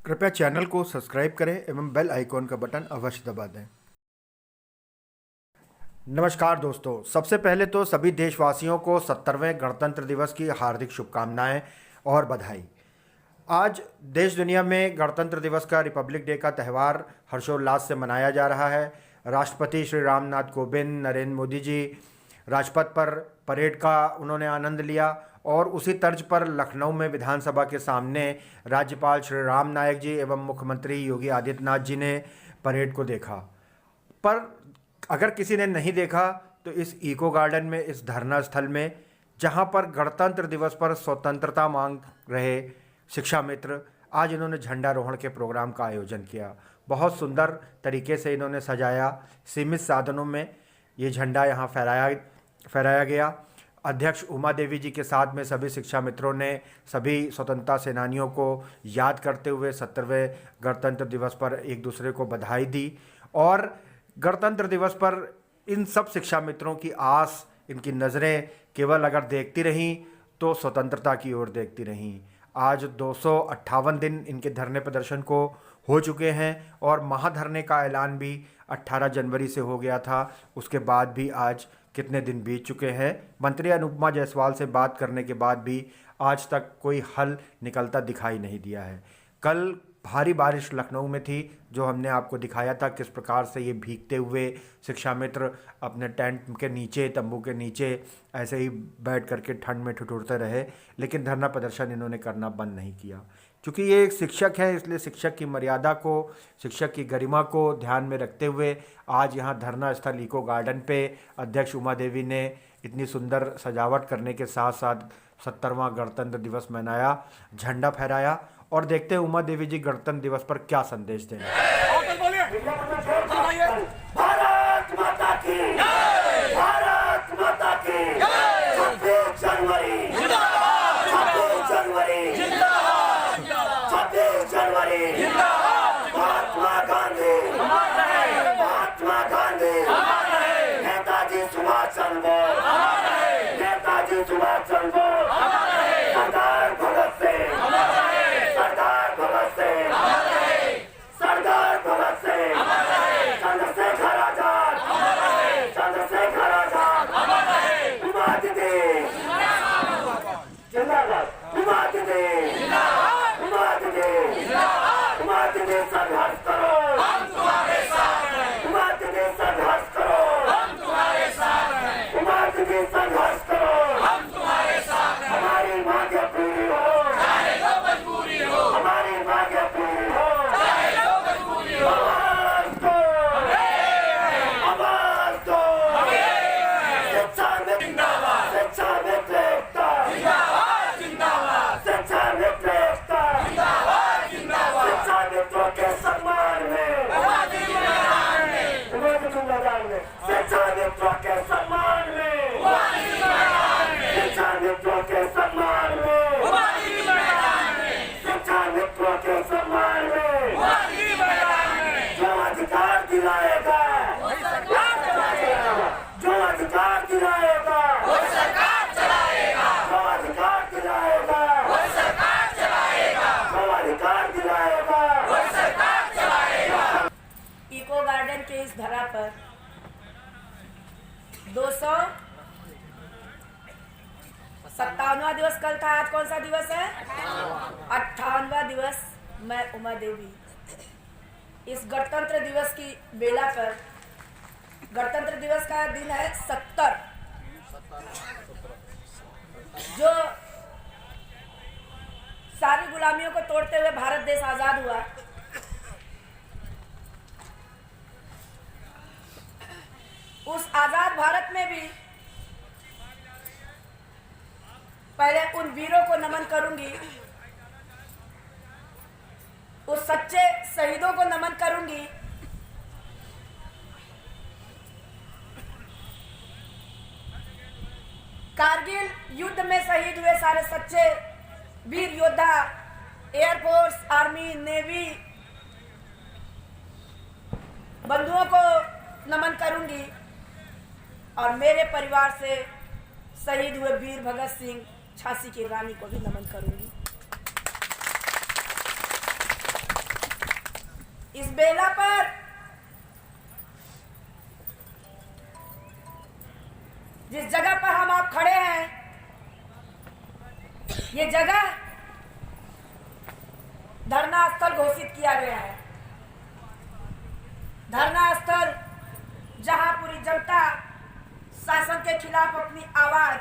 कृपया चैनल को सब्सक्राइब करें एवं बेल आइकॉन का बटन अवश्य दबा दें। नमस्कार दोस्तों, सबसे पहले तो सभी देशवासियों को 70वें गणतंत्र दिवस की हार्दिक शुभकामनाएं और बधाई। आज देश दुनिया में गणतंत्र दिवस का रिपब्लिक डे का त्यौहार हर्षोल्लास से मनाया जा रहा है। राष्ट्रपति श्री रामनाथ कोविंद, नरेंद्र मोदी जी राजपथ पर परेड का उन्होंने आनंद लिया और उसी तर्ज पर लखनऊ में विधानसभा के सामने राज्यपाल श्री राम नाईक जी एवं मुख्यमंत्री योगी आदित्यनाथ जी ने परेड को देखा। पर अगर किसी ने नहीं देखा तो इस इको गार्डन में, इस धरना स्थल में, जहां पर गणतंत्र दिवस पर स्वतंत्रता मांग रहे शिक्षा मित्र, आज इन्होंने झंडारोहण के प्रोग्राम का आयोजन किया। बहुत सुंदर तरीके से इन्होंने सजाया, सीमित साधनों में ये झंडा यहाँ फहराया गया। अध्यक्ष उमा देवी जी के साथ में सभी शिक्षा मित्रों ने सभी स्वतंत्रता सेनानियों को याद करते हुए 70वें गणतंत्र दिवस पर एक दूसरे को बधाई दी और गणतंत्र दिवस पर इन सब शिक्षा मित्रों की आस, इनकी नज़रें केवल अगर देखती रहीं तो स्वतंत्रता की ओर देखती रहीं। आज 258 दिन इनके धरने प्रदर्शन को हो चुके हैं और महाधरने का ऐलान भी 18 जनवरी से हो गया था। उसके बाद भी आज कितने दिन बीत चुके हैं। मंत्री अनुपमा जायसवाल से बात करने के बाद भी आज तक कोई हल निकलता दिखाई नहीं दिया है। कल भारी बारिश लखनऊ में थी, जो हमने आपको दिखाया था किस प्रकार से ये भीगते हुए शिक्षा मित्र अपने टेंट के नीचे, तंबू के नीचे ऐसे ही बैठ करके ठंड में ठिठुरते रहे, लेकिन धरना प्रदर्शन इन्होंने करना बंद नहीं किया। क्योंकि ये एक शिक्षक है, इसलिए शिक्षक की मर्यादा को, शिक्षक की गरिमा को ध्यान में रखते हुए आज यहाँ धरना स्थल इको गार्डन पे अध्यक्ष उमा देवी ने इतनी सुंदर सजावट करने के साथ साथ 70वां गणतंत्र दिवस मनाया, झंडा फहराया। और देखते हैं उमा देवी जी गणतंत्र दिवस पर क्या संदेश दें। भारत माता की जय, भारत माता की जय, 26 जनवरी जिंदाबाद, 26 जनवरी जिंदाबाद, 26 जनवरी जिंदाबाद, महात्मा गांधी अमर रहे, महात्मा गांधी अमर रहे, नेताजी सुभाष चंद्र बोस अमर रहे, नेताजी सुभाष चंद्र बोस अमर रहे, सरदार भगत सिंह अमर रहे, सरदार भगत सिंह अमर रहे, सरदार भगत सिंह अमर रहे, चंद्रशेखर आजाद अमर रहे, चंद्रशेखर आजाद अमर रहे, उमा दीदी जिंदाबाद, उमा दीदी जिंदाबाद, उमा दीदी जिंदाबाद, उमा दीदी संघर्ष करो, हम तुम्हारे साथ हैं, उमा दीदी संघर्ष करो, हम तुम्हारे साथ हैं, उमा दीदी संघर्ष करो, हम तुम्हारे साथ हैं, हमारी मांगें पूरी हो, चाहे जो मजबूरी हो, हमारी मांगें पूरी हो, चाहे जो मजबूरी हो, आवाज दो, आवाज दो, शिक्षा में जिंदाबाद, शिक्षा में एकता जिंदाबाद, जिंदाबाद, शिक्षा में एकता जिंदाबाद, जिंदाबाद, शिक्षा मित्रों के सम्मान में, मैदान में, शिक्षा मित्रों के सम्मान में, शिक्षा मित्रों के सम्मान में, शिक्षा मित्रों के सम्मान में, जो अधिकार दिलाएगा, जो अधिकार दिलाएगा, वो सरकार चलाएगा, जो अधिकार दिलाएगा, वो सरकार चलाएगा, जो अधिकार दिलाएगा, वो सरकार चलाएगा। इको गार्डन के इस धरा पर 257वां दिवस कल था। आज कौन सा दिवस है? 58वां दिवस। मैं उमा देवी इस गणतंत्र दिवस की बेला पर, गणतंत्र दिवस का दिन है 70, जो सारी गुलामियों को तोड़ते हुए भारत देश आजाद हुआ। उस आजाद भारत में भी पहले उन वीरों को नमन करूंगी, उस सच्चे शहीदों को नमन करूंगी कारगिल युद्ध में शहीद हुए सारे सच्चे वीर योद्धा, एयरफोर्स, आर्मी, नेवी बंधुओं को नमन करूंगी और मेरे परिवार से शहीद हुए वीर भगत सिंह, झांसी की रानी को भी नमन करूंगी। इस बेला पर जिस जगह पर हम आप खड़े हैं, ये जगह धरना स्थल घोषित किया गया है। धरना स्थल जहां पूरी जनता शासन के खिलाफ अपनी आवाज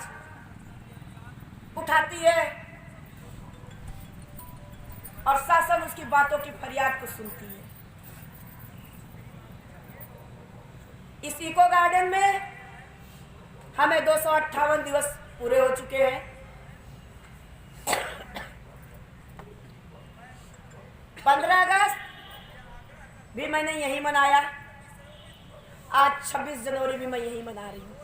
उठाती है और शासन उसकी बातों की फरियाद को सुनती है। इस इको गार्डन में हमें 258 दिवस पूरे हो चुके हैं। 15 अगस्त भी मैंने यही मनाया, आज 26 जनवरी भी मैं यही मना रही हूँ,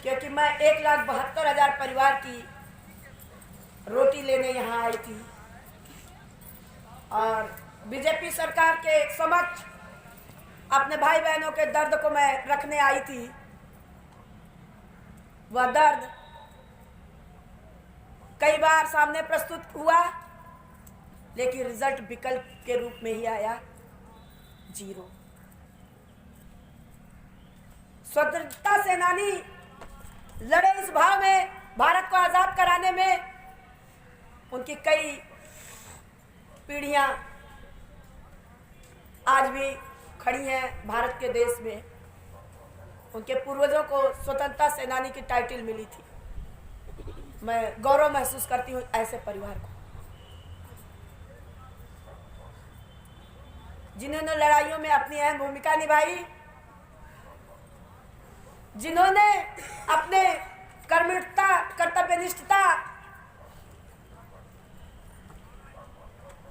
क्योंकि मैं 1,72,000 परिवार की रोटी लेने यहाँ आई थी और बीजेपी सरकार के समक्ष अपने भाई बहनों के दर्द को मैं रखने आई थी। वह दर्द कई बार सामने प्रस्तुत हुआ, लेकिन रिजल्ट विकल्प के रूप में ही आया, 0। स्वतंत्रता सेनानी लड़े इस भाव में, भारत को आजाद कराने में उनकी कई पीढ़ियां आज भी खड़ी हैं भारत के देश में। उनके पूर्वजों को स्वतंत्रता सेनानी की टाइटल मिली थी। मैं गौरव महसूस करती हूँ ऐसे परिवार को, जिन्होंने लड़ाइयों में अपनी अहम भूमिका निभाई, जिन्होंने अपने कर्मठता, कर्तव्यनिष्ठता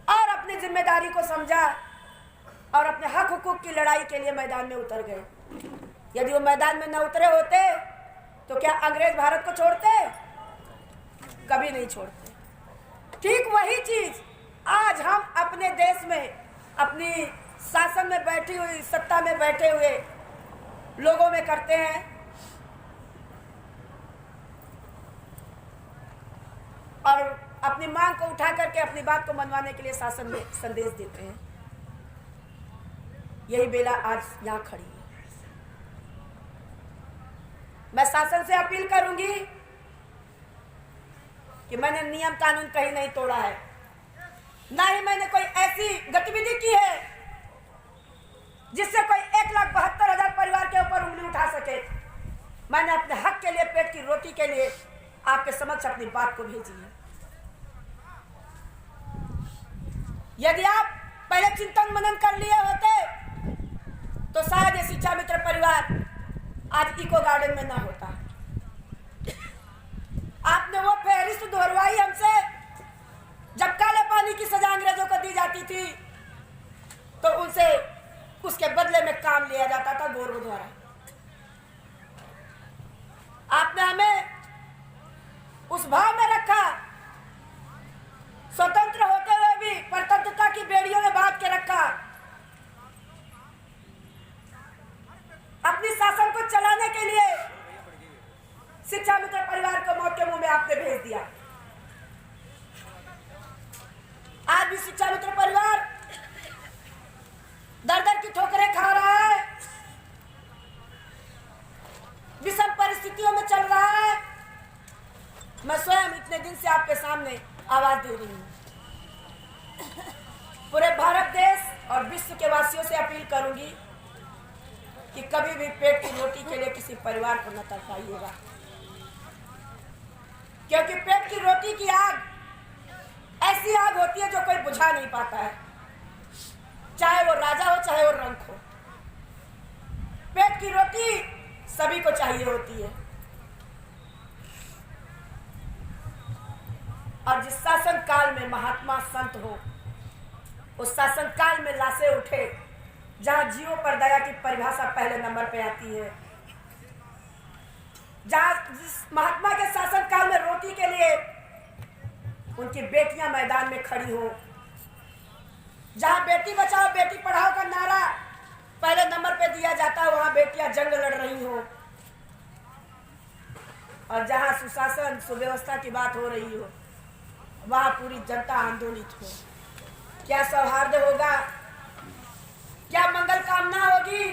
और अपनी जिम्मेदारी को समझा और अपने हक हुकूक की लड़ाई के लिए मैदान में उतर गए। यदि वो मैदान में न उतरे होते तो क्या अंग्रेज भारत को छोड़ते? कभी नहीं छोड़ते। ठीक वही चीज आज हम अपने देश में, अपनी शासन में बैठी हुई, सत्ता में बैठे हुए लोगों में करते हैं। और अपनी मांग को उठा करके अपनी बात को मनवाने के लिए शासन में संदेश देते हैं। यही बेला आज यहाँ खड़ी है। मैं शासन से अपील करूंगी कि मैंने नियम कानून कहीं नहीं तोड़ा है, ना ही मैंने कोई ऐसी गतिविधि की है जिससे कोई 1,72,000 परिवार के ऊपर उंगली उठा सके। मैंने अपने हक के लिए, पेट की रोटी के लिए आपके समक्ष अपनी बात को भेजी है। यदि आप पहले चिंतन मनन कर लिए होते तो शायद ये शिक्षा मित्र परिवार आज इको गार्डन में ना होता। आपने वो फहरिस्त दोहरवाई हमसे, जब काले पानी की सजा अंग्रेजों को दी जाती थी तो उनसे उसके बदले में काम लिया जाता था गौरव द्वारा। आपने हमें उस भाव में रखा, स्वतंत्र होते हुए भी परतंत्रता की बेड़ियों में बांध के रखा। अपनी शासन को चलाने के लिए शिक्षा मित्र परिवार को मौत के मुंह में आपने भेज दिया। आज भी शिक्षा मित्र परिवार दर दर की ठोकरें खा रहा है, विषम परिस्थितियों में चल रहा है। मैं स्वयं इतने दिन से आपके सामने आवाज दे रही हूं। पूरे भारत देश और विश्व के वासियों से अपील करूंगी कि कभी भी पेट की रोटी के लिए किसी परिवार को न तड़पाइएगा, क्योंकि पेट की रोटी की आग ऐसी आग होती है जो कोई बुझा नहीं पाता है, चाहे वो राजा हो चाहे वो रंक हो। पेट की रोटी सभी को चाहिए होती है। और जिस शासन काल में महात्मा संत हो, उस शासन काल में लाशें उठे, जहां जीवों पर दया की परिभाषा पहले नंबर पे आती है, जहां जिस महात्मा के शासन काल में रोटी के लिए उनकी बेटियां मैदान में खड़ी हो, जहां बेटी बचाओ बेटी पढ़ाओ का नारा पहले नंबर पे दिया जाता है, वहां बेटियां जंग लड़ रही हो, और जहां सुशासन सुव्यवस्था की बात हो रही हो, वहां पूरी जनता आंदोलित हो। क्या सौहार्द होगा, क्या मंगल कामना होगी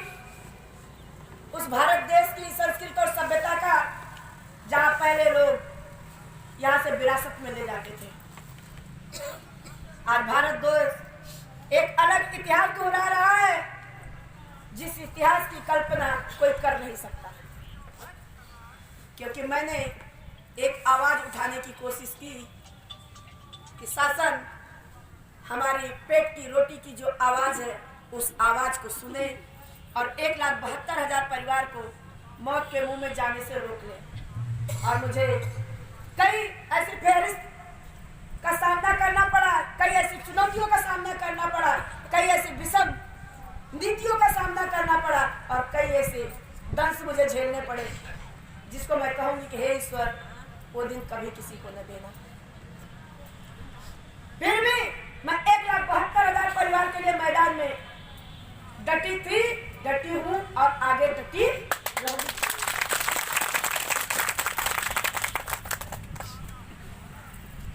उस भारत देश की संस्कृति और सभ्यता का, जहां पहले लोग यहां से विरासत में ले जाते थे। आज भारत देश एक अलग इतिहास दोहरा रहा है, जिस इतिहास की कल्पना कोई कर नहीं सकता। क्योंकि मैंने एक आवाज उठाने की कोशिश की कि शासन हमारी पेट की रोटी की जो आवाज है उस आवाज को सुने और 1,72,000 परिवार को मौत के मुंह में जाने से रोक ले। और मुझे कई ऐसी फेहरिस्त का सामना करना पड़ा, कई ऐसी चुनौतियों का सामना करना पड़ा, कई ऐसी विषम नीतियों का सामना करना पड़ा और कई ऐसे दंश मुझे झेलने पड़े, जिसको मैं कहूंगी कि हे ईश्वर, वो दिन कभी किसी को न देना। फिर भी मैं 1,72,000 परिवार के लिए मैदान में डटी थी, डटी हूं और आगे डटी रहूंगी।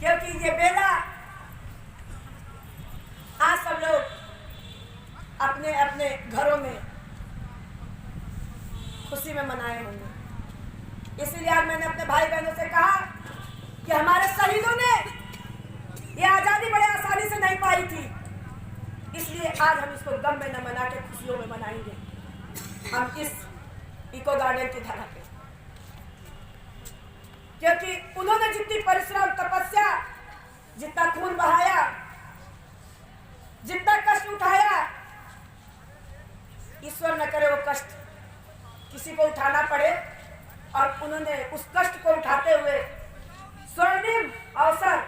क्योंकि ये बेला आज सब लोग अपने अपने घरों में खुशी में मनाए होंगे। इसीलिए आज मैंने अपने भाई बहनों से कहा कि हमारे शहीदों ने ये आजादी बड़े आसानी से नहीं पाई थी, इसलिए आज हम इसको गम में न मना के खुशियों में मनाएंगे। हम इस इको गार्डन की धरा पे, क्योंकि उन्होंने जितनी परिश्रम, तपस्या, जितना खून बहाया, जितना कष्ट उठाया, ईश्वर न करे वो कष्ट किसी को उठाना पड़े। और उन्होंने उस कष्ट को उठाते हुए स्वर्णिम अवसर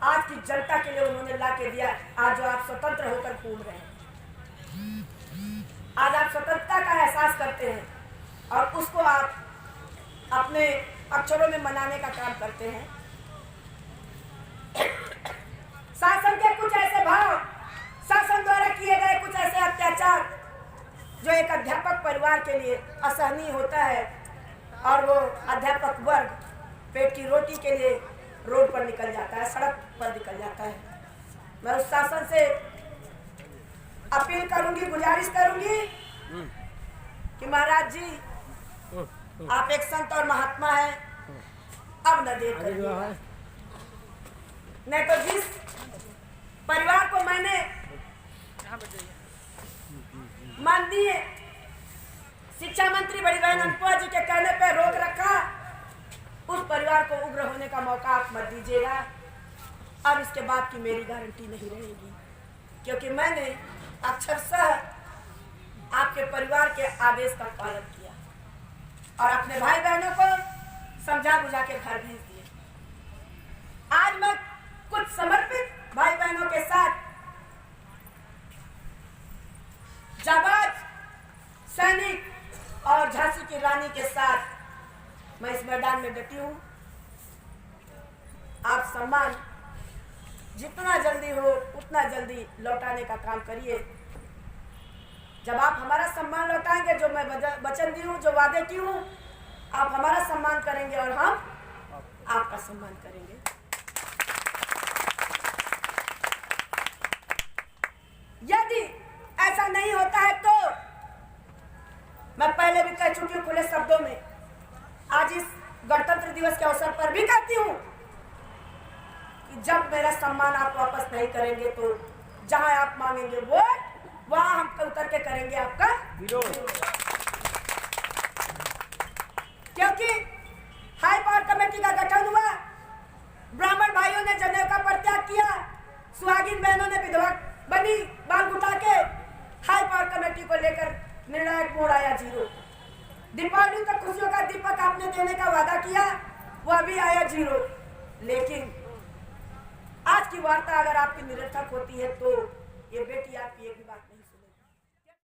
आज की जनता के लिए उन्होंने ला के दिया। आज जो आप स्वतंत्र होकर घूम रहे हैं, आज आप स्वतंत्रता का एहसास करते हैं और उसको आप अपने अक्षरों में मनाने का काम करते हैं। शासन के कुछ ऐसे भाव, शासन द्वारा किए गए कुछ ऐसे अत्याचार जो एक अध्यापक परिवार के लिए असहनीय होता है, और वो अध्यापक वर्ग पेट की रोटी के लिए रोड पर निकल जाता है, सड़क पर निकल जाता है। मैं उस शासन से अपील करूंगी, गुजारिश करूंगी कि महाराज जी, आप एक संत और महात्मा हैं, अब न देर करिएगा। नहीं तो जिस परिवार को मैंने माननीय शिक्षा मंत्री बड़ी बहन अनपुआ जी के कहने पर रोक रखा, उस परिवार को उग्र होने का मौका आप मत दीजिएगा। अब इसके बाद की मेरी गारंटी नहीं रहेगी, क्योंकि मैंने अक्षरशः आपके परिवार के आदेश का पालन किया और अपने भाई बहनों को समझा बुझा के घर भेज दिए। आज मैं कुछ समर्पित भाई बहनों के साथ जाबाज सैनिक और झांसी की रानी के साथ मैं इस मैदान में डटी हूं। आप सम्मान जितना जल्दी हो उतना जल्दी लौटाने का काम करिए। जब आप हमारा सम्मान लौटाएंगे, जो मैं वचन दी हूं, जो वादे की हूं, आप हमारा सम्मान करेंगे और हम आपका सम्मान करेंगे। यदि ऐसा नहीं होता है तो मैं पहले भी कह चुकी हूं खुले शब्दों में, आज इस गणतंत्र दिवस के अवसर पर भी कहती हूं कि जब मेरा सम्मान आप वापस नहीं करेंगे तो जहां आप मांगेंगे वोट, वहां हम उतर के करेंगे आपका विरोध। क्योंकि हाई पावर कमेटी का गठन हुआ, ब्राह्मण भाइयों ने जनेऊ का परित्याग किया, सुहागिन बहनों ने विधवा बनी बाल उठा के, हाई पावर कमेटी को लेकर निर्णायक मोड़ आया 0। दीपावली तक खुशियों का दीपक आपने देने का वादा किया, वो अभी आया 0। लेकिन आज की वार्ता अगर आपकी निरर्थक होती है तो ये बेटी आपकी एक भी बात